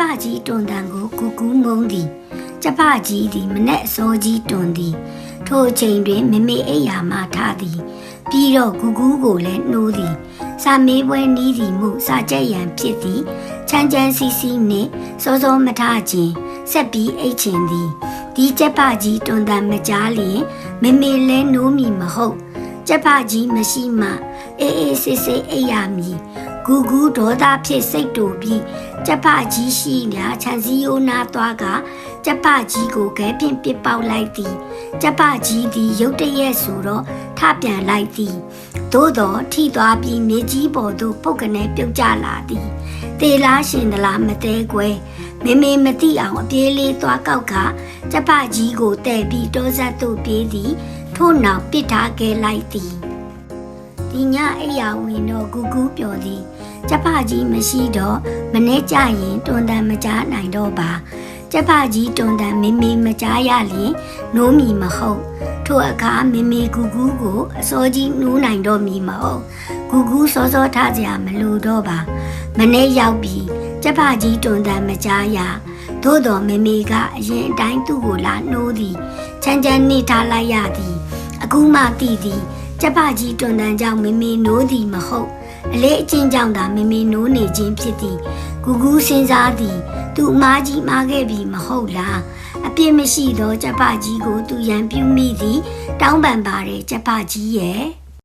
ပါကြီးတွန်တန်ကိုကူကူးမုံသည်ကျပကြီးသည်မနဲ့အစောကြီးတွန်သည်ထိုအချိန်တွင်မမေအိယာမှထားသည်ပြီးတော့ကူကူးကိုလည်းနှိုးသည်စာမေးပွဲနီးသည်မှုစာကြက်ရန်ဖြစ်သည်ချမ်းချမ်းစီစီနှင့်စောစောမထခြင်းဆက်ပြီးအိတ်ချင်သည်ဒီကျပကြီးတွန်တန်မကြားလျင်မမေလဲနိုးမိမဟုတ်ကျပကြီးမရှိမှအေးအေးဆေးဆေးအိပ်ရမည်ဂူဂူဒေါသဖြစ်စိတ်တူပြီးကျပကြီးရှိရာခြံစည်းရိုးနာသွားကကျပကြီးကိုခဲဖြင့်ပစ်ပေါက်လိုက်သည်ကျပကြီးသည်ရုတ်တရက်ဆိုတော့ထပြန်လိုက်သည်သို့တော်ထိသွားပြီးမြေကြီးပေါ်သို့ပုတ်ကနေပြုတ်ကျလာသည်တေလားရှင်သလားမသေးကွယ်မေမေမသိအောင်အပြေးလေးသွားကောက်ကကျပကြီးကိုတဲ့ပြီးတောဆက်သို့ပြေးသည်ထို့နောက်ပစ်ထားခဲ့လိုက်သည်ဒီညအိယာဝင်တော့ဂူဂူပျော်သည်ကျပကြီးမရှိတော့မနေ့ကျရင်တွန်တန်မကြားနိုင်တော့ပါကျပကြီးတွန်တန်မေမေမကြားရလျင်နိုးမီမဟုတ်ထိုအခါမေမေဂူဂူကိုအစောကြီးနိုးနိုင်တော့မီမဟုတ်ဂူဂူစောစောထားကြမလို့တော့ပါမနေ့ရောက်ပြီးကျပကြီးတွန်တန်မကြားရသို့တော်မေမေကအရင်အတိုင်းသူ့ကိုလာနှိုးသည်ချမ်းချမ်းနေထားလိုက်ရသည်အခုမှသိသည်ကျပကြီးတွန်တန်ကြောင့်မေမေနိုးသည်မဟုတ်အလေးအကျင့်ကြောင့်သာမေမေနိုးနေခြင်းဖြစ်သည်ဂူဂူစဉ်းစားသည်သူအမားကြီးမားခဲ့ပြီမဟုတ်လားအပြစ်မရှိသောကျပကြီးကိုသူရန်ပြုမိသည်တောင်းပန်ပါတယ်ကျပကြီးရဲ့